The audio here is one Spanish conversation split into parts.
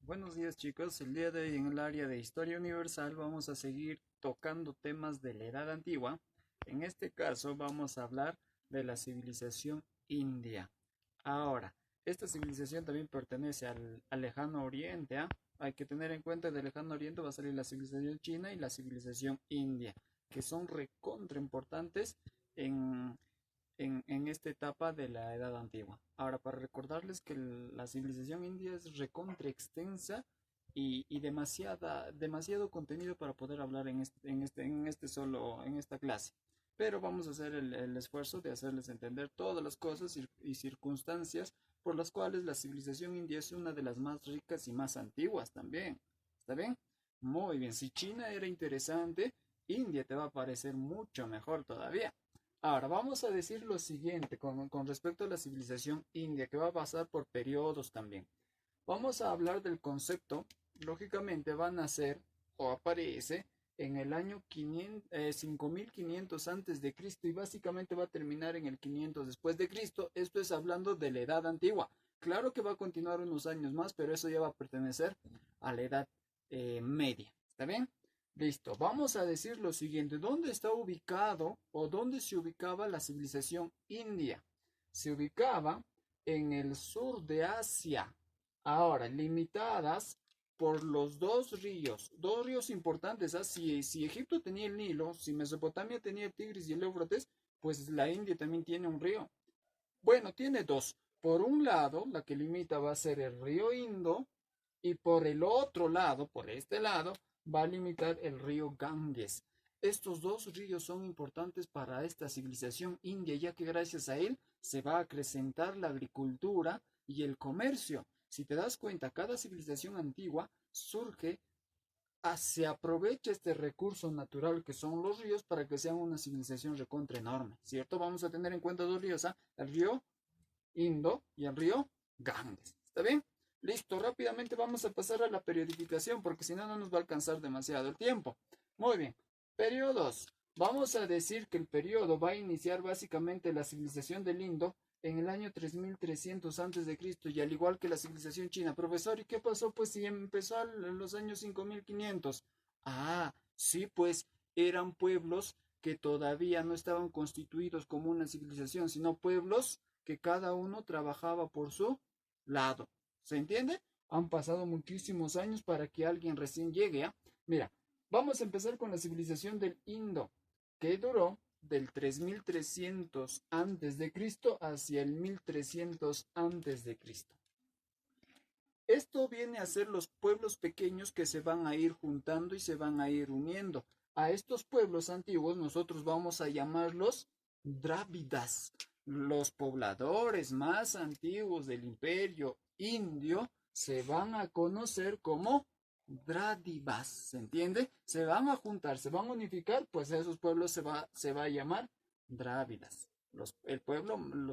Buenos días chicos, el día de hoy en el área de Historia Universal vamos a seguir tocando temas de la Edad Antigua. En este caso vamos a hablar de la civilización india. Ahora, esta civilización también pertenece al Lejano Oriente, ¿ah? Hay que tener en cuenta que del Lejano Oriente va a salir la civilización china y la civilización india, que son recontra importantes en, en esta etapa de la Edad Antigua. Ahora, para recordarles que la civilización india es recontra extensa y demasiado contenido para poder hablar en esta clase. Pero vamos a hacer el esfuerzo de hacerles entender todas las cosas y circunstancias por las cuales la civilización india es una de las más ricas y más antiguas también. ¿Está bien? Muy bien. Si China era interesante, India te va a parecer mucho mejor todavía. Ahora, vamos a decir lo siguiente con respecto a la civilización india, que va a pasar por periodos también. Vamos a hablar del concepto, lógicamente va a nacer o aparece en el año 5500 antes de Cristo y básicamente va a terminar en el 500 después de Cristo. Esto es hablando de la edad antigua. Claro que va a continuar unos años más, pero eso ya va a pertenecer a la edad media. ¿Está bien? Listo, vamos a decir lo siguiente. ¿Dónde está ubicado o dónde se ubicaba la civilización india? Se ubicaba en el sur de Asia. Ahora, limitadas por los dos ríos importantes. ¿Ah? Si Egipto tenía el Nilo, si Mesopotamia tenía el Tigris y el Éufrates, pues la India también tiene un río. Bueno, tiene dos. Por un lado, la que limita va a ser el río Indo y por el otro lado, por este lado, va a limitar el río Ganges. Estos dos ríos son importantes para esta civilización india, ya que gracias a él se va a acrecentar la agricultura y el comercio. Si te das cuenta, cada civilización antigua surge, se aprovecha este recurso natural que son los ríos para que sean una civilización recontra enorme, ¿cierto? Vamos a tener en cuenta dos ríos, ¿ah? El río Indo y el río Ganges. ¿Está bien? Listo, rápidamente vamos a pasar a la periodificación porque si no, no nos va a alcanzar demasiado el tiempo. Muy bien. Periodos. Vamos a decir que el periodo va a iniciar básicamente la civilización del Indo en el año 3300 antes de Cristo y al igual que la civilización china. Profesor, ¿y qué pasó? Pues si empezó en los años 5500. Ah, sí, pues eran pueblos que todavía no estaban constituidos como una civilización, sino pueblos que cada uno trabajaba por su lado. ¿Se entiende? Han pasado muchísimos años para que alguien recién llegue. ¿Eh? Mira, vamos a empezar con la civilización del Indo, que duró del 3300 antes de Cristo hacia el 1300 antes de Cristo. Esto viene a ser los pueblos pequeños que se van a ir juntando y se van a ir uniendo. A estos pueblos antiguos nosotros vamos a llamarlos Drávidas. Los pobladores más antiguos del imperio indio se van a conocer como Drávidas, ¿se entiende? Se van a juntar, se van a unificar, pues a esos pueblos se va a llamar Drávidas. Los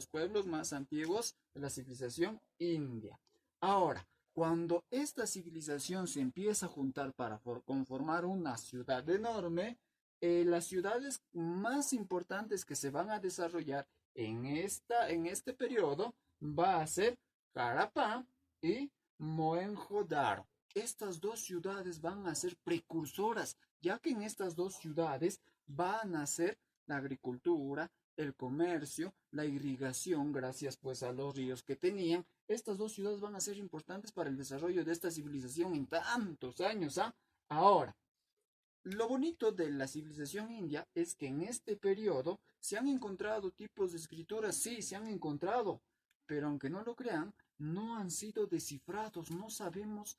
pueblos más antiguos de la civilización india. Ahora, cuando esta civilización se empieza a juntar para conformar una ciudad enorme, las ciudades más importantes que se van a desarrollar en este periodo va a ser Harappa y Mohenjo-Daro. Estas dos ciudades van a ser precursoras, ya que en estas dos ciudades va a nacer la agricultura, el comercio, la irrigación, gracias pues a los ríos que tenían. Estas dos ciudades van a ser importantes para el desarrollo de esta civilización en tantos años. ¿Ah? Ahora, lo bonito de la civilización india es que en este periodo se han encontrado tipos de escrituras, sí, se han encontrado, pero aunque no lo crean, no han sido descifrados, no sabemos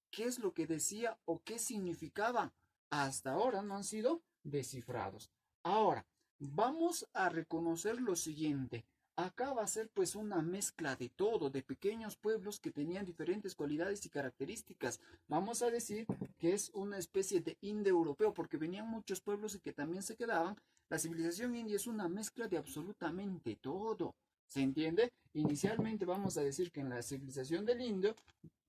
qué es lo que decía o qué significaba. Hasta ahora no han sido descifrados. Ahora, vamos a reconocer lo siguiente. Acá va a ser pues una mezcla de todo, de pequeños pueblos que tenían diferentes cualidades y características. Vamos a decir que es una especie de indoeuropeo porque venían muchos pueblos y que también se quedaban. La civilización india es una mezcla de absolutamente todo. ¿Se entiende? Inicialmente vamos a decir que en la civilización del indio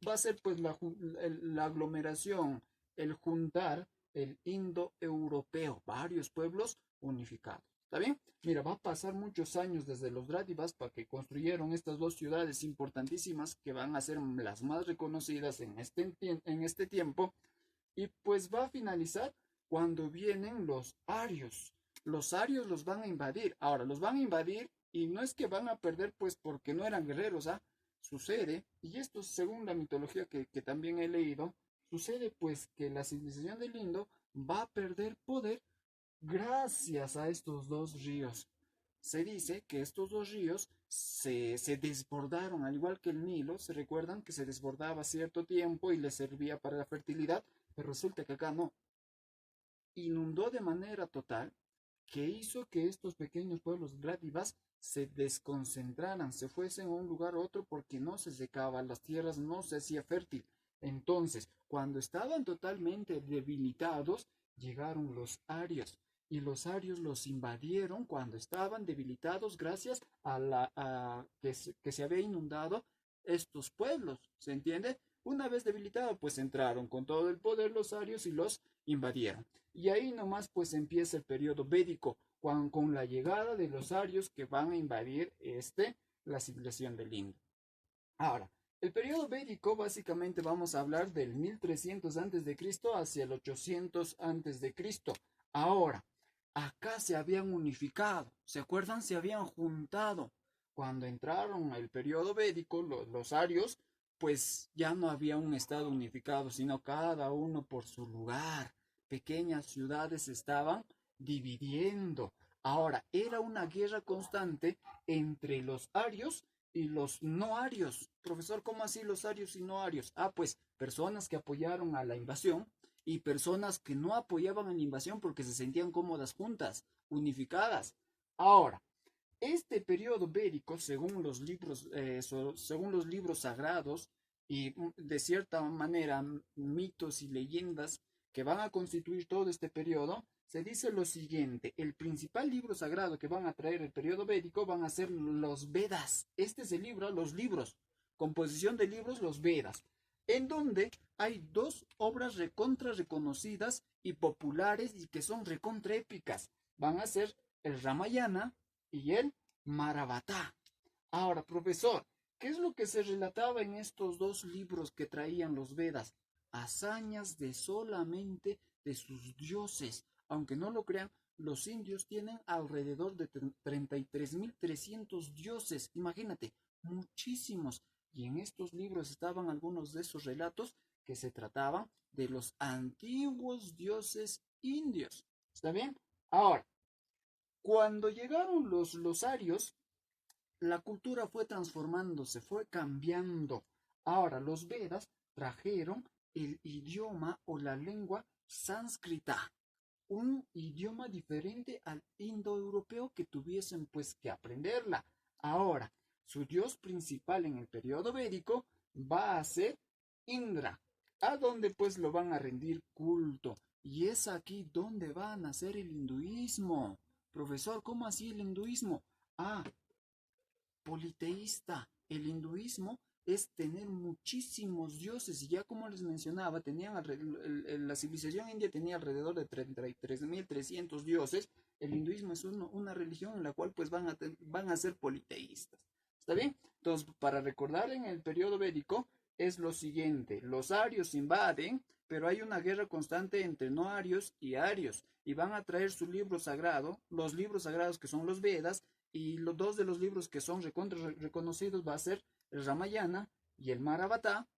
va a ser pues la aglomeración, el juntar el indoeuropeo, varios pueblos unificados. ¿Está bien? Mira, va a pasar muchos años desde los Drávidas para que construyeron estas dos ciudades importantísimas que van a ser las más reconocidas en este tiempo. Y pues va a finalizar cuando vienen los arios. Los arios los van a invadir. Ahora, los van a invadir y no es que van a perder pues porque no eran guerreros, ¿ah? Sucede, y esto según la mitología que también he leído, sucede pues que la civilización del Indo va a perder poder gracias a estos dos ríos. Se dice que estos dos ríos se desbordaron, al igual que el Nilo, se recuerdan que se desbordaba cierto tiempo y le servía para la fertilidad, pero resulta que acá no. Inundó de manera total que hizo que estos pequeños pueblos Drávidas se desconcentraran, se fuesen a un lugar a otro porque no se secaba, las tierras no se hacía fértil. Entonces, cuando estaban totalmente debilitados, llegaron los arios y los arios los invadieron cuando estaban debilitados gracias que se había inundado estos pueblos, ¿se entiende? Una vez debilitados, pues entraron con todo el poder los arios y los invadieron. Y ahí nomás pues empieza el periodo védico, con la llegada de los arios que van a invadir la civilización del Indo. Ahora, el periodo védico básicamente vamos a hablar del 1300 antes de Cristo hacia el 800 antes de Cristo. Ahora, acá se habían unificado, ¿se acuerdan? Se habían juntado. Cuando entraron al periodo védico, los arios, pues ya no había un estado unificado, sino cada uno por su lugar. Pequeñas ciudades se estaban dividiendo. Ahora, era una guerra constante entre los arios y los no arios. Profesor, ¿cómo así los arios y no arios? Ah, pues personas que apoyaron a la invasión y personas que no apoyaban a la invasión porque se sentían cómodas juntas, unificadas. Ahora, este periodo bélico, según los libros sagrados y de cierta manera mitos y leyendas que van a constituir todo este periodo, se dice lo siguiente: el principal libro sagrado que van a traer el periodo védico van a ser los Vedas. Este es el libro, los libros, composición de libros, los Vedas, en donde hay dos obras recontra reconocidas y populares y que son recontra épicas. Van a ser el Ramayana y el Mahabharata. Ahora, profesor, ¿qué es lo que se relataba en estos dos libros que traían los Vedas? Hazañas de solamente de sus dioses. Aunque no lo crean, los indios tienen alrededor de 33.300 dioses. Imagínate, muchísimos. Y en estos libros estaban algunos de esos relatos que se trataban de los antiguos dioses indios. ¿Está bien? Ahora, cuando llegaron los arios, la cultura fue transformándose, fue cambiando. Ahora los Vedas trajeron el idioma o la lengua sánscrita, un idioma diferente al indoeuropeo que tuviesen pues que aprenderla. Ahora, su dios principal en el periodo védico va a ser Indra, a donde pues lo van a rendir culto. Y es aquí donde va a nacer el hinduismo. Profesor, ¿cómo así el hinduismo? Ah, politeísta. El hinduismo es tener muchísimos dioses y ya como les mencionaba, la civilización india tenía alrededor de 33.300 dioses. El hinduismo es una religión en la cual pues van a ser politeístas. ¿Está bien? Entonces, para recordar en el periodo védico es lo siguiente: los arios invaden, pero hay una guerra constante entre no arios y arios y van a traer su libro sagrado, los libros sagrados que son los Vedas, y los dos de los libros que son reconocidos va a ser el Ramayana y el Mahabharata,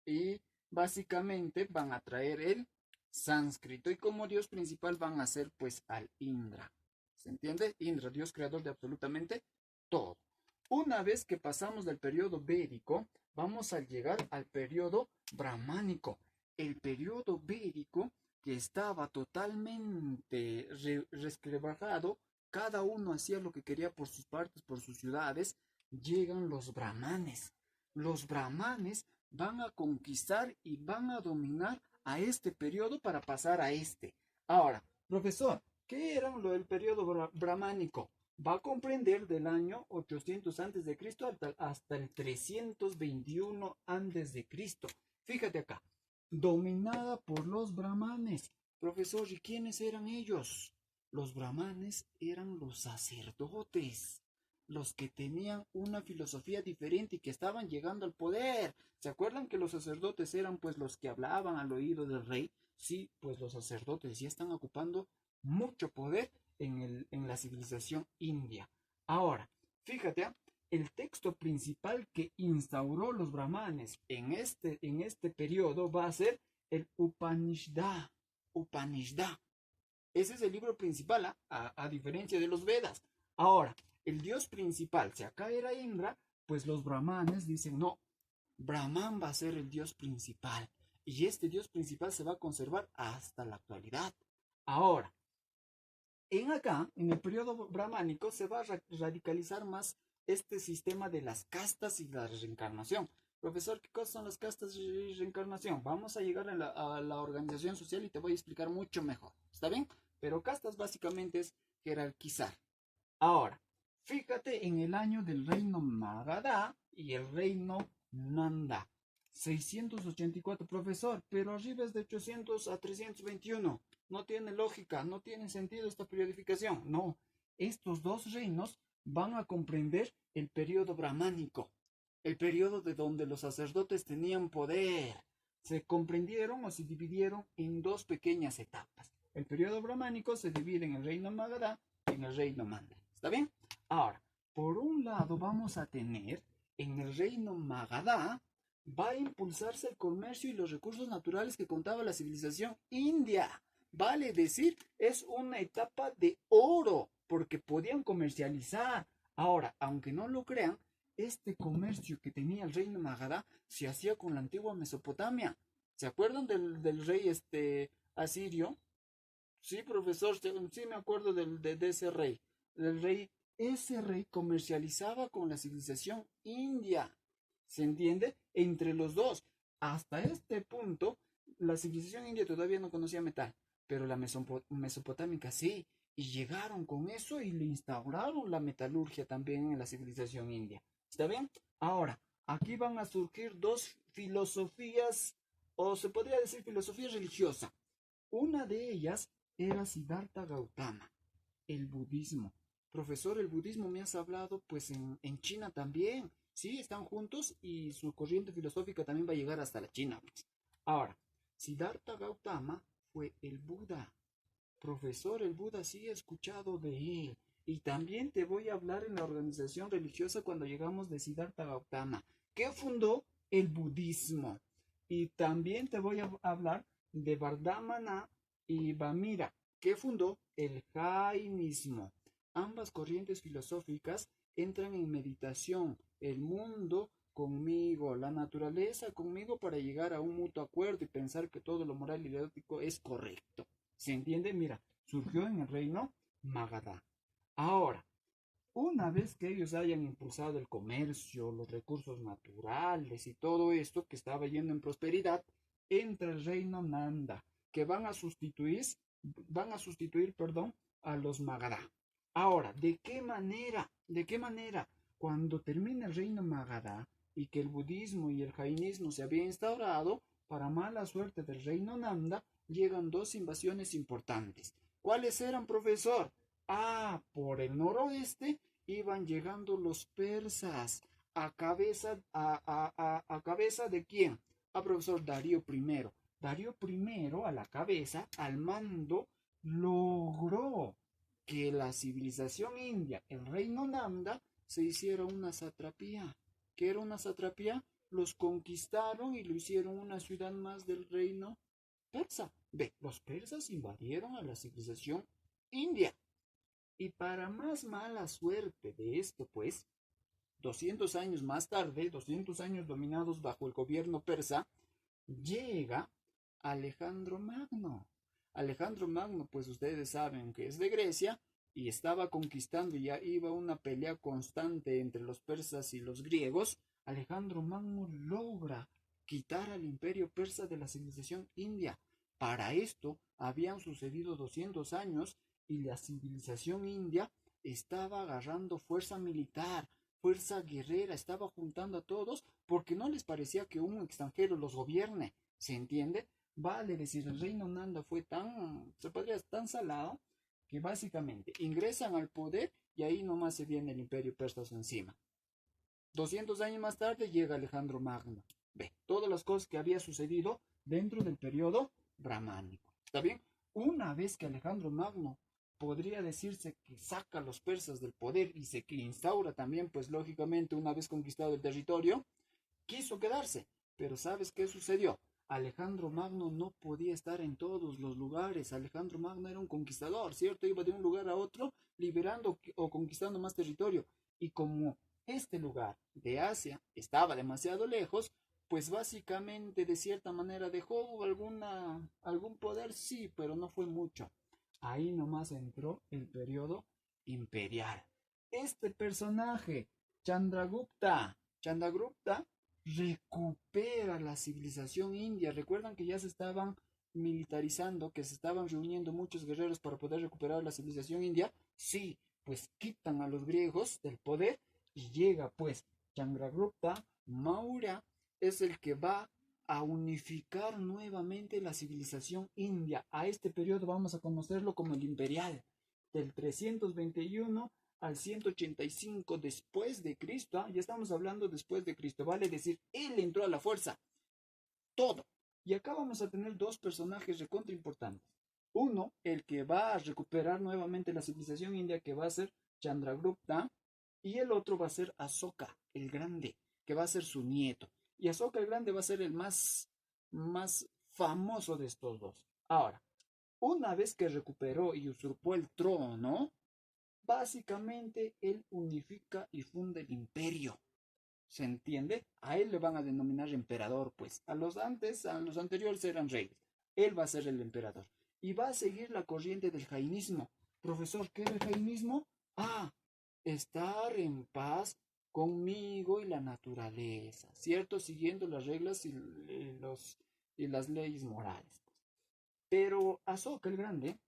y básicamente van a traer el sánscrito y como dios principal van a ser pues al Indra. ¿Se entiende? Indra, dios creador de absolutamente todo. Una vez que pasamos del periodo védico, vamos a llegar al periodo brahmánico. El periodo védico, que estaba totalmente resquebrajado, cada uno hacía lo que quería por sus partes, por sus ciudades, llegan los brahmanes. Los brahmanes van a conquistar y van a dominar a este periodo para pasar a este. Ahora, profesor, ¿qué era lo del periodo brahmánico? Va a comprender del año 800 antes de Cristo hasta el 321 antes de Cristo. Fíjate acá, dominada por los brahmanes. Profesor, ¿y quiénes eran ellos? Los brahmanes eran los sacerdotes, los que tenían una filosofía diferente y que estaban llegando al poder. ¿Se acuerdan que los sacerdotes eran pues los que hablaban al oído del rey? Sí, pues los sacerdotes ya están ocupando mucho poder en la civilización india. Ahora, fíjate, el texto principal que instauró los brahmanes en este periodo va a ser el Upanishad. Upanishad. Ese es el libro principal, a diferencia de los Vedas. Ahora, el dios principal, si acá era Indra, pues los brahmanes dicen, no, Brahman va a ser el dios principal. Y este dios principal se va a conservar hasta la actualidad. Ahora, en el periodo brahmánico, se va a radicalizar más este sistema de las castas y la reencarnación. Profesor, ¿qué cosas son las castas y reencarnación? Vamos a llegar a la organización social y te voy a explicar mucho mejor. ¿Está bien? Pero castas básicamente es jerarquizar. Ahora, fíjate en el año del reino Magadha y el reino Nanda. 684, profesor, pero arriba es de 800 a 321. No tiene lógica, no tiene sentido esta periodificación. No, estos dos reinos van a comprender el periodo brahmánico, el periodo de donde los sacerdotes tenían poder. Se comprendieron o se dividieron en dos pequeñas etapas. El periodo brahmánico se divide en el reino Magadha y en el reino Nanda. ¿Está bien? Ahora, por un lado vamos a tener en el reino Magadha va a impulsarse el comercio y los recursos naturales que contaba la civilización india. Vale decir, es una etapa de oro, porque podían comercializar. Ahora, aunque no lo crean, este comercio que tenía el reino Magadha se hacía con la antigua Mesopotamia. ¿Se acuerdan del rey asirio? Sí, profesor, sí me acuerdo de ese rey. Ese rey comercializaba con la civilización india. ¿Se entiende? Entre los dos. Hasta este punto, la civilización india todavía no conocía metal, pero la mesopotámica sí. Y llegaron con eso y le instauraron la metalurgia también en la civilización india. ¿Está bien? Ahora, aquí van a surgir dos filosofías, o se podría decir filosofía religiosa. Una de ellas era Siddhartha Gautama, el budismo. Profesor, el budismo me has hablado pues en China también. Sí, están juntos y su corriente filosófica también va a llegar hasta la China, pues. Ahora, Siddhartha Gautama fue el Buda. Profesor, el Buda sí he escuchado de él. Y también te voy a hablar en la organización religiosa cuando llegamos de Siddhartha Gautama, que fundó el budismo. Y también te voy a hablar de Vardhamana y Vamira, que fundó el jainismo. Ambas corrientes filosóficas entran en meditación, el mundo conmigo, la naturaleza conmigo para llegar a un mutuo acuerdo y pensar que todo lo moral y lo ético es correcto. ¿Se entiende? Mira, surgió en el reino Magadha. Ahora, una vez que ellos hayan impulsado el comercio, los recursos naturales y todo esto que estaba yendo en prosperidad, entra el reino Nanda, que van a sustituir, perdón, a los Magadha. Ahora, ¿de qué manera? ¿De qué manera? Cuando termina el reino Magadha y que el budismo y el jainismo se había instaurado, para mala suerte del reino Nanda, llegan dos invasiones importantes. ¿Cuáles eran, profesor? Ah, por el noroeste iban llegando los persas. ¿A cabeza de quién? A profesor Darío I. Darío I a la cabeza, al mando, logró que la civilización india, el reino Nanda, se hiciera una satrapía. ¿Qué era una satrapía? Los conquistaron y lo hicieron una ciudad más del reino persa. Ve, los persas invadieron a la civilización india. Y para más mala suerte de esto, pues, 200 años más tarde, 200 años dominados bajo el gobierno persa, llega Alejandro Magno. Alejandro Magno, pues ustedes saben que es de Grecia y estaba conquistando, ya iba una pelea constante entre los persas y los griegos. Alejandro Magno logra quitar al imperio persa de la civilización india. Para esto habían sucedido 200 años y la civilización india estaba agarrando fuerza militar, fuerza guerrera, estaba juntando a todos porque no les parecía que un extranjero los gobierne. ¿Se entiende? Vale decir, el reino Nanda fue tan, se podría, tan salado que básicamente ingresan al poder y ahí nomás se viene el imperio persa encima. 200 años más tarde llega Alejandro Magno. Ve, todas las cosas que había sucedido dentro del periodo brahmánico. ¿Está bien? Una vez que Alejandro Magno podría decirse que saca a los persas del poder y se instaura también, pues lógicamente, una vez conquistado el territorio, quiso quedarse. Pero ¿sabes qué sucedió? Alejandro Magno no podía estar en todos los lugares. Alejandro Magno era un conquistador, ¿cierto? Iba de un lugar a otro liberando o conquistando más territorio. Y como este lugar de Asia estaba demasiado lejos, pues básicamente de cierta manera dejó algún poder, sí, pero no fue mucho. Ahí nomás entró el periodo imperial. Este personaje, Chandragupta, recupera la civilización india. Recuerdan que ya se estaban militarizando, que se estaban reuniendo muchos guerreros para poder recuperar la civilización india. Sí, pues quitan a los griegos del poder y llega pues Chandragupta Maurya, es el que va a unificar nuevamente la civilización india. A este periodo vamos a conocerlo como el imperial, del 321 al 185 después de Cristo. Ya estamos hablando después de Cristo, vale decir, él entró a la fuerza, todo. Y acá vamos a tener dos personajes recontra importantes. Uno, el que va a recuperar nuevamente la civilización india, que va a ser Chandragupta, y el otro va a ser Asoka el Grande, que va a ser su nieto. Y Asoka el Grande va a ser el más famoso de estos dos. Ahora, una vez que recuperó y usurpó el trono, básicamente él unifica y funda el imperio. ¿Se entiende? A él le van a denominar emperador, pues. A los anteriores eran reyes. Él va a ser el emperador. Y va a seguir la corriente del jainismo. Profesor, ¿qué es el jainismo? Estar en paz conmigo y la naturaleza, ¿cierto? Siguiendo las reglas y las leyes morales. Pero Asoka el Grande,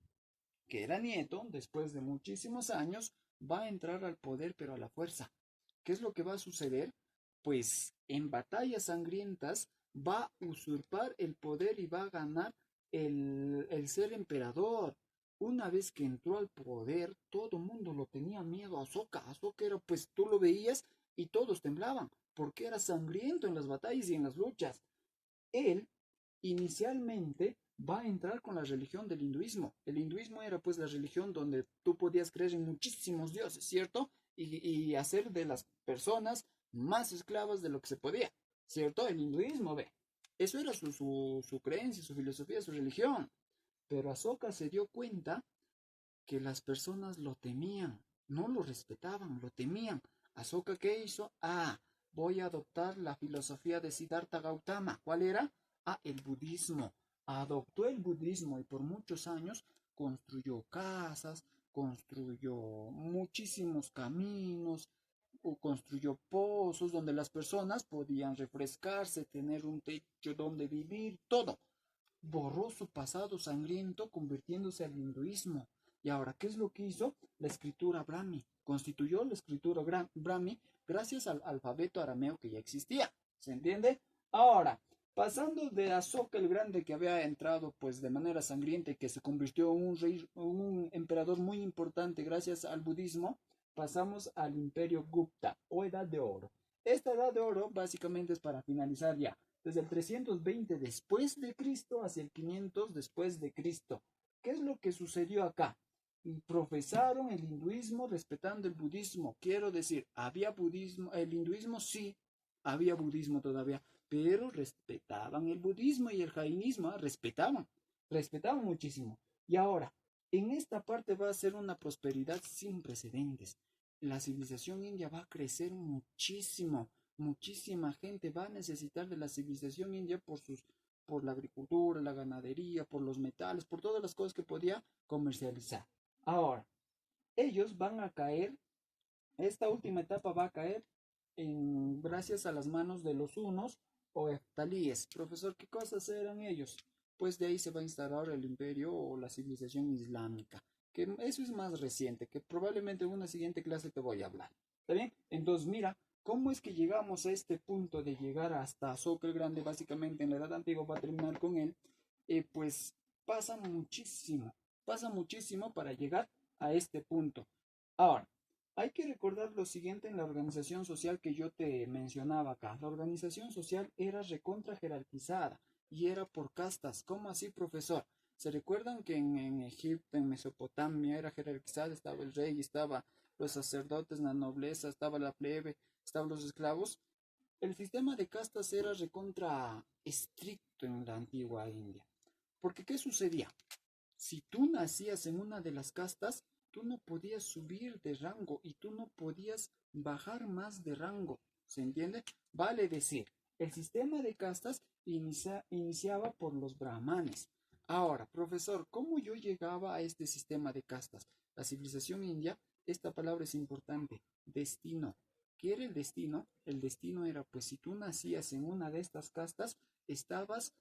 que era nieto, después de muchísimos años, va a entrar al poder, pero a la fuerza. ¿Qué es lo que va a suceder? Pues en batallas sangrientas va a usurpar el poder y va a ganar el ser emperador. Una vez que entró al poder, todo el mundo lo tenía miedo a Asoka. Asoka era, pues tú lo veías y todos temblaban, porque era sangriento en las batallas y en las luchas. Él inicialmente va a entrar con la religión del hinduismo. El hinduismo era pues la religión donde tú podías creer en muchísimos dioses, ¿cierto? Y hacer de las personas más esclavas de lo que se podía, ¿cierto? El hinduismo, ve. Eso era su creencia, su filosofía, su religión. Pero Asoka se dio cuenta que las personas lo temían, no lo respetaban, lo temían. Asoka, ¿qué hizo? Voy a adoptar la filosofía de Siddhartha Gautama. ¿Cuál era? El budismo. Adoptó el budismo y por muchos años construyó casas, construyó muchísimos caminos, construyó pozos donde las personas podían refrescarse, tener un techo donde vivir, todo. Borró su pasado sangriento convirtiéndose al hinduismo. Y ahora, ¿qué es lo que hizo? La escritura Brahmi. Constituyó la escritura Brahmi gracias al alfabeto arameo que ya existía. ¿Se entiende? Ahora, pasando de Asoka el Grande, que había entrado pues de manera sangrienta y que se convirtió en un emperador muy importante gracias al budismo, pasamos al imperio Gupta o Edad de Oro. Esta Edad de Oro básicamente es para finalizar ya desde el 320 después de Cristo hacia el 500 después de Cristo. ¿Qué es lo que sucedió acá? Profesaron el hinduismo respetando el budismo. Quiero decir, ¿había budismo? El hinduismo sí, había budismo todavía, pero respetaban el budismo y el jainismo, respetaban muchísimo. Y ahora, en esta parte va a ser una prosperidad sin precedentes. La civilización india va a crecer muchísimo. Muchísima gente va a necesitar de la civilización india por la agricultura, la ganadería, por los metales, por todas las cosas que podía comercializar. Ahora, ellos van a caer, esta última etapa va a caer gracias a las manos de los hunos o heftalíes. Profesor, ¿qué cosas eran ellos? Pues de ahí se va a instalar el imperio o la civilización islámica, que eso es más reciente, que probablemente en una siguiente clase te voy a hablar. ¿Está bien? Entonces, mira, ¿cómo es que llegamos a este punto de llegar hasta Asoka el Grande? Básicamente en la Edad Antigua va a terminar con él. Pues pasa muchísimo para llegar a este punto. Ahora, hay que recordar lo siguiente en la organización social que yo te mencionaba acá. La organización social era recontra jerarquizada y era por castas. ¿Cómo así, profesor? ¿Se recuerdan que en Egipto, en Mesopotamia, era jerarquizada? Estaba el rey, estaba los sacerdotes, la nobleza, estaba la plebe, estaban los esclavos. El sistema de castas era recontra estricto en la antigua India. Porque ¿qué sucedía? Si tú nacías en una de las castas, tú no podías subir de rango y tú no podías bajar más de rango. ¿Se entiende? Vale decir, el sistema de castas iniciaba por los brahmanes. Ahora, profesor, ¿cómo yo llegaba a este sistema de castas? La civilización india, esta palabra es importante, destino. ¿Qué era el destino? El destino era, pues, si tú nacías en una de estas castas, estabas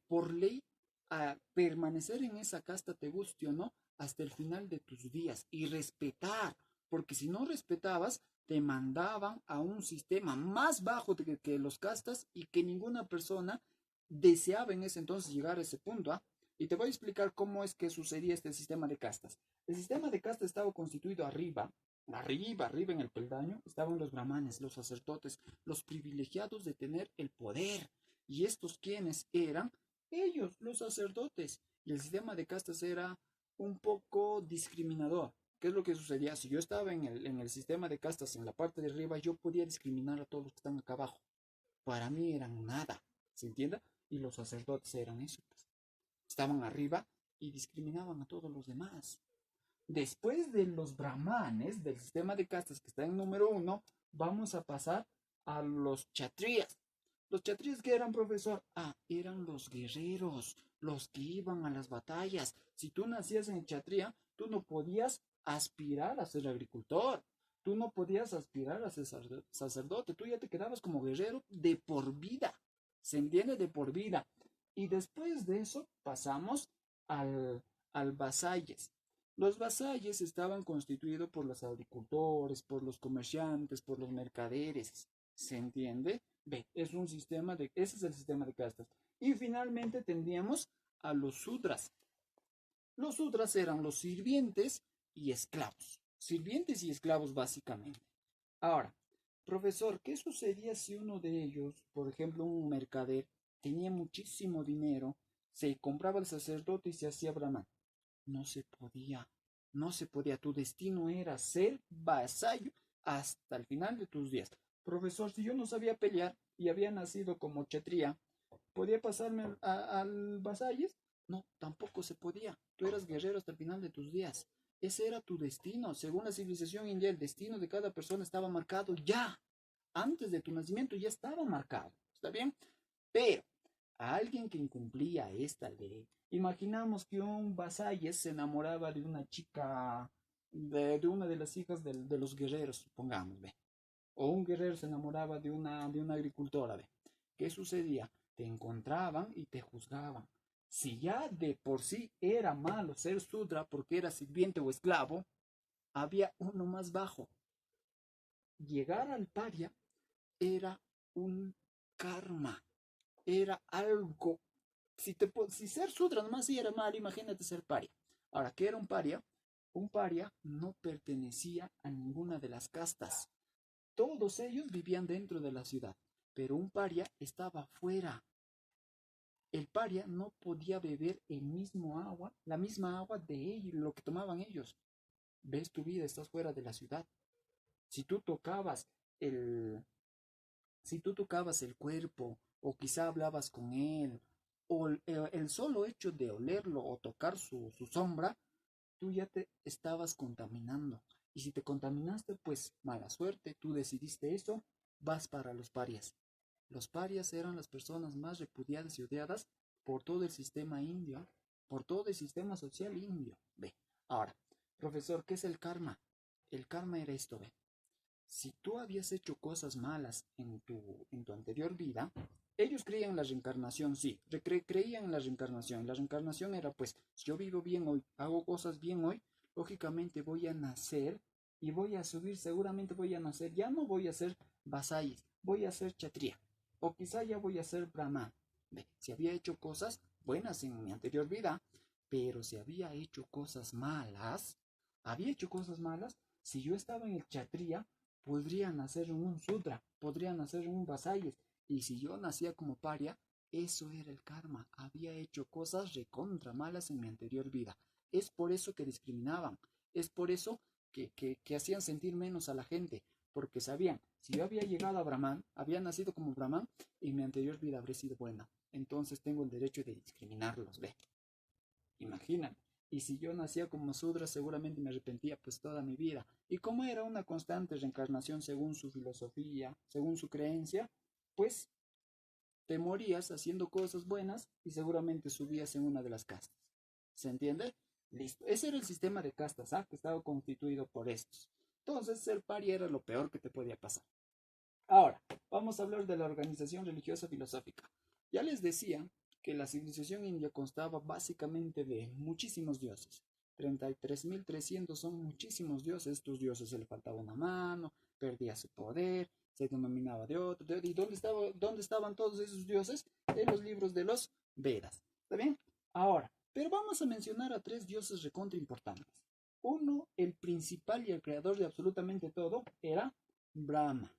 por ley a permanecer en esa casta, te guste o no, hasta el final de tus días y respetar, porque si no respetabas, te mandaban a un sistema más bajo que los castas y que ninguna persona deseaba en ese entonces llegar a ese punto. ¿Ah? Y te voy a explicar cómo es que sucedía este sistema de castas. El sistema de castas estaba constituido arriba en el peldaño, estaban los brahmanes, los sacerdotes, los privilegiados de tener el poder. ¿Y estos quiénes eran? Ellos, los sacerdotes. Y el sistema de castas era un poco discriminador. ¿Qué es lo que sucedía? Si yo estaba en el sistema de castas en la parte de arriba, yo podía discriminar a todos los que están acá abajo. Para mí eran nada, ¿se entiende? Y los sacerdotes eran eso, pues. Estaban arriba y discriminaban a todos los demás. Después de los brahmanes, del sistema de castas que está en número uno, vamos a pasar a los chatrías. Los chatrías que eran, profesor, eran los guerreros, los que iban a las batallas. Si tú nacías en chatría, tú no podías aspirar a ser agricultor, tú no podías aspirar a ser sacerdote, tú ya te quedabas como guerrero de por vida, se entiende, de por vida. Y después de eso pasamos al vasalles. Los vasalles estaban constituidos por los agricultores, por los comerciantes, por los mercaderes. ¿Se entiende? Ve, es un sistema ese es el sistema de castas. Y finalmente tendríamos a los sudras. Los sudras eran los sirvientes y esclavos. Sirvientes y esclavos básicamente. Ahora, profesor, ¿qué sucedía si uno de ellos, por ejemplo, un mercader, tenía muchísimo dinero, se compraba el sacerdote y se hacía brahman? No se podía, no se podía. Tu destino era ser vasallo hasta el final de tus días. Profesor, si yo no sabía pelear y había nacido como chetría, ¿podía pasarme al vasalles? No, tampoco se podía. Tú eras guerrero hasta el final de tus días. Ese era tu destino. Según la civilización india, el destino de cada persona estaba marcado ya. Antes de tu nacimiento ya estaba marcado. ¿Está bien? Pero a alguien que incumplía esta ley, imaginamos que un vasalles se enamoraba de una chica, de una de las hijas de los guerreros, supongamos, ¿ve? O un guerrero se enamoraba de una agricultora, ¿ve? ¿Qué sucedía? Te encontraban y te juzgaban. Si ya de por sí era malo ser sudra porque era sirviente o esclavo, había uno más bajo. Llegar al paria era un karma, era algo. Si ser sudra nomás sí era mal, imagínate ser paria. Ahora, ¿qué era un paria? Un paria no pertenecía a ninguna de las castas. Todos ellos vivían dentro de la ciudad, pero un paria estaba fuera. El paria no podía beber la misma agua de ellos, lo que tomaban ellos. Ves tu vida, estás fuera de la ciudad. Si tú tocabas el, si tú tocabas el cuerpo, o quizá hablabas con él, o el solo hecho de olerlo o tocar su sombra, tú ya te estabas contaminando. Y si te contaminaste, pues mala suerte, tú decidiste eso, vas para los parias. Los parias eran las personas más repudiadas y odiadas por todo el sistema indio, por todo el sistema social indio. Ve, ahora, profesor, ¿qué es el karma? El karma era esto, ve. Si tú habías hecho cosas malas en tu anterior vida, ellos creían en la reencarnación, sí, creían en la reencarnación. La reencarnación era, pues, si yo vivo bien hoy, hago cosas bien hoy, lógicamente voy a nacer y voy a subir, seguramente voy a nacer, ya no voy a ser vasalles, voy a ser chatría, o quizá ya voy a ser brahman. Ve, si había hecho cosas buenas en mi anterior vida, pero si había hecho cosas malas, había hecho cosas malas. Si yo estaba en el Kshatriya, podría nacer en un Sudra, podría nacer en un Vasalles. Y si yo nacía como paria, eso era el karma. Había hecho cosas recontra malas en mi anterior vida. Es por eso que discriminaban. Es por eso que hacían sentir menos a la gente. Porque sabían, si yo había llegado a Brahman, había nacido como Brahman, en mi anterior vida habría sido buena. Entonces tengo el derecho de discriminarlos, ve. Imagínate. Y si yo nacía como Sudra, seguramente me arrepentía pues toda mi vida. Y como era una constante reencarnación según su filosofía, según su creencia, pues te morías haciendo cosas buenas y seguramente subías en una de las castas. ¿Se entiende? Listo. Ese era el sistema de castas, ¿ah? Que estaba constituido por estos. Entonces, ser pari era lo peor que te podía pasar. Ahora, vamos a hablar de la organización religiosa filosófica. Ya les decía que la civilización india constaba básicamente de muchísimos dioses. 33.300 son muchísimos dioses. Estos dioses se le faltaba una mano, perdía su poder, se denominaba de otro. ¿Y dónde estaban todos esos dioses? En los libros de los Vedas. ¿Está bien? Ahora, pero vamos a mencionar a tres dioses recontra importantes. Uno, el principal y el creador de absolutamente todo, era Brahma.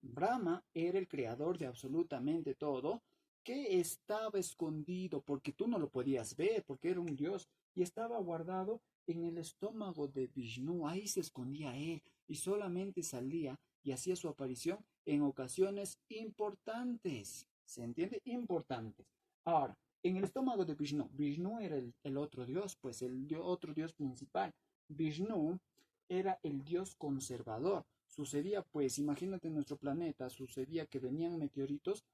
Brahma era el creador de absolutamente todo, que estaba escondido porque tú no lo podías ver, porque era un dios, y estaba guardado en el estómago de Vishnu. Ahí se escondía él y solamente salía y hacía su aparición en ocasiones importantes. ¿Se entiende? Importantes. Ahora, en el estómago de Vishnu, Vishnu era el otro dios, pues otro dios principal. Vishnu era el dios conservador. Sucedía, pues, imagínate nuestro planeta, sucedía que venían meteoritos.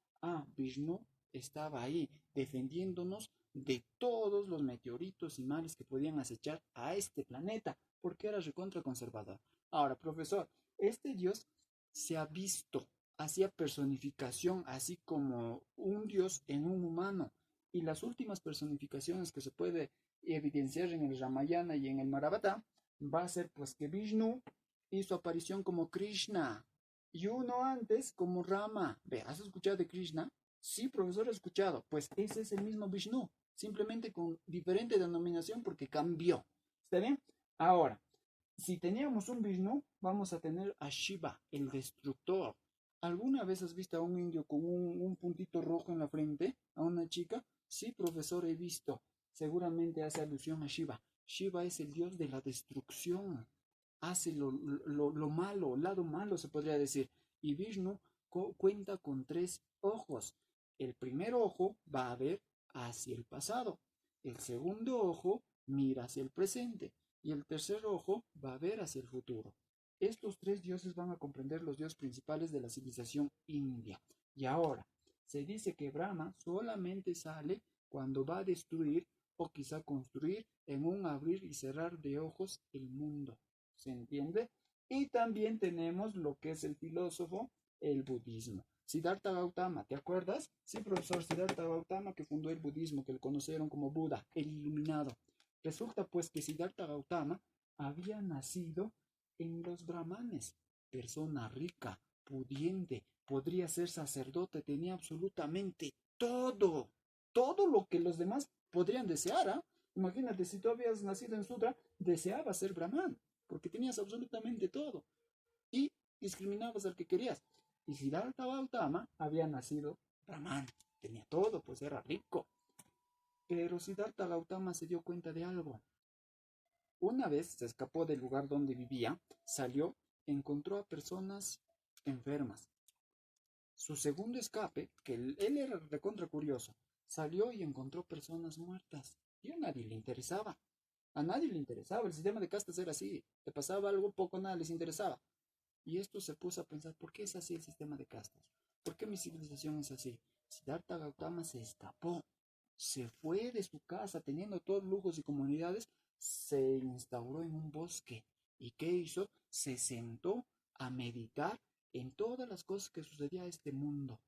Vishnu estaba ahí defendiéndonos de todos los meteoritos y males que podían acechar a este planeta, porque era recontra conservador. Ahora, profesor, este dios se ha visto, hacía personificación, así como un dios en un humano. Y las últimas personificaciones que se puede evidenciar en el Ramayana y en el Mahabharata va a ser pues que Vishnu hizo aparición como Krishna y uno antes como Rama. Ve, ¿has escuchado de Krishna? Sí, profesor, he escuchado. Pues ese es el mismo Vishnu, simplemente con diferente denominación porque cambió. ¿Está bien? Ahora, si teníamos un Vishnu, vamos a tener a Shiva, el destructor. ¿Alguna vez has visto a un indio con un puntito rojo en la frente? ¿A una chica? Sí, profesor, he visto. Seguramente hace alusión a Shiva. Shiva es el dios de la destrucción. Hace lo malo, el lado malo se podría decir. Y Vishnu cuenta con tres ojos. El primer ojo va a ver hacia el pasado. El segundo ojo mira hacia el presente. Y el tercer ojo va a ver hacia el futuro. Estos tres dioses van a comprender los dioses principales de la civilización india. Y ahora, se dice que Brahma solamente sale cuando va a destruir o quizá construir en un abrir y cerrar de ojos el mundo. ¿Se entiende? Y también tenemos lo que es el filósofo, el budismo. Siddhartha Gautama, ¿te acuerdas? Sí, profesor, Siddhartha Gautama que fundó el budismo, que lo conocieron como Buda, el iluminado. Resulta pues que Siddhartha Gautama había nacido en los brahmanes, persona rica, pudiente, podría ser sacerdote, tenía absolutamente todo, todo lo que los demás podrían desear. Imagínate, si tú habías nacido en Sudra, deseabas ser brahman, porque tenías absolutamente todo y discriminabas al que querías. Y Siddhartha Gautama había nacido brahman, tenía todo, pues era rico. Pero Siddhartha Gautama se dio cuenta de algo. Una vez se escapó del lugar donde vivía, salió, encontró a personas enfermas. Su segundo escape, que él era recontra curioso, salió y encontró personas muertas. Y a nadie le interesaba. A nadie le interesaba. El sistema de castas era así. Te pasaba algo, poco, nada les interesaba. Y esto se puso a pensar, ¿por qué es así el sistema de castas? ¿Por qué mi civilización es así? Siddhartha Gautama se escapó. Se fue de su casa teniendo todos lujos y comunidades, se instauró en un bosque. ¿Y qué hizo? Se sentó a meditar en todas las cosas que sucedía a este mundo.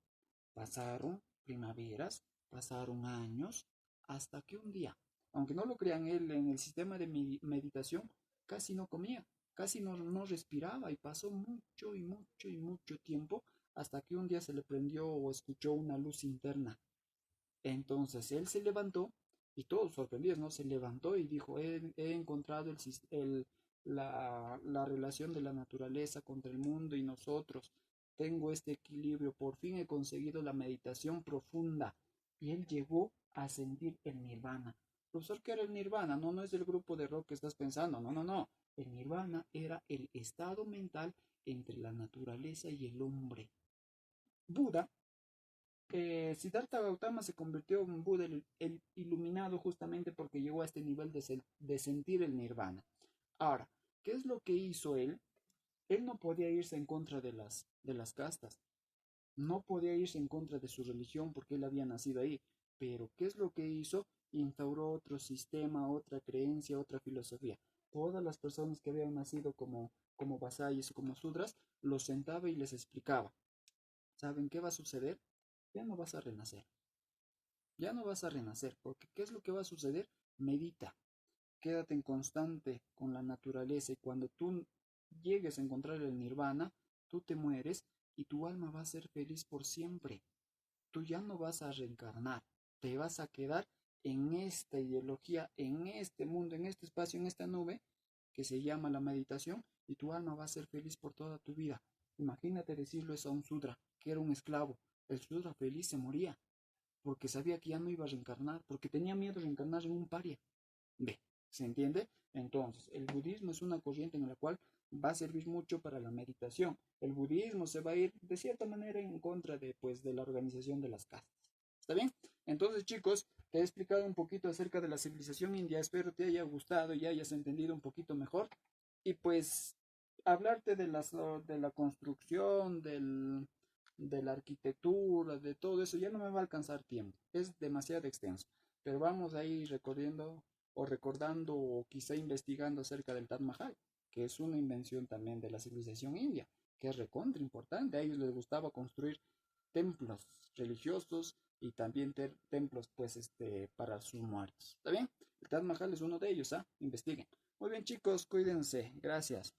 Pasaron primaveras, pasaron años, hasta que un día, aunque no lo crean él, en el sistema de meditación casi no comía, casi no respiraba y pasó mucho y mucho y mucho tiempo hasta que un día se le prendió o escuchó una luz interna. Entonces él se levantó y todos sorprendidos, ¿no? Se levantó y dijo, he encontrado la relación de la naturaleza contra el mundo y nosotros. Tengo este equilibrio, por fin he conseguido la meditación profunda. Y él llegó a sentir el nirvana. Profesor, ¿qué era el nirvana? No, no es el grupo de rock que estás pensando. No, no, no. El nirvana era el estado mental entre la naturaleza y el hombre. Buda, Siddhartha Gautama se convirtió en Buda, el iluminado, justamente porque llegó a este nivel de sentir el nirvana. Ahora, ¿qué es lo que hizo él? Él no podía irse en contra de las castas, no podía irse en contra de su religión porque él había nacido ahí. Pero, ¿qué es lo que hizo? Instauró otro sistema, otra creencia, otra filosofía. Todas las personas que habían nacido como vasallos o como sudras, los sentaba y les explicaba. ¿Saben qué va a suceder? Ya no vas a renacer. Ya no vas a renacer, porque ¿qué es lo que va a suceder? Medita, quédate en constante con la naturaleza y cuando tú llegues a encontrar el nirvana, tú te mueres y tu alma va a ser feliz por siempre. Tú ya no vas a reencarnar, te vas a quedar en esta ideología, en este mundo, en este espacio, en esta nube que se llama la meditación y tu alma va a ser feliz por toda tu vida. Imagínate decirlo eso a un sudra, que era un esclavo. El sudra feliz se moría porque sabía que ya no iba a reencarnar, porque tenía miedo de reencarnar en un paria. Ve, ¿se entiende? Entonces, el budismo es una corriente en la cual va a servir mucho para la meditación. El budismo se va a ir de cierta manera en contra de, pues, de la organización de las castas. ¿Está bien? Entonces, chicos, te he explicado un poquito acerca de la civilización india. Espero te haya gustado y hayas entendido un poquito mejor. Y pues, hablarte de la construcción, de la arquitectura, de todo eso, ya no me va a alcanzar tiempo. Es demasiado extenso. Pero vamos a ir recorriendo o recordando o quizá investigando acerca del Taj Mahal, que es una invención también de la civilización india, que es recontra importante. A ellos les gustaba construir templos religiosos y también templos pues para sus muertos. ¿Está bien? El Taj Mahal es uno de ellos, ¿ah? Investiguen. Muy bien, chicos, cuídense. Gracias.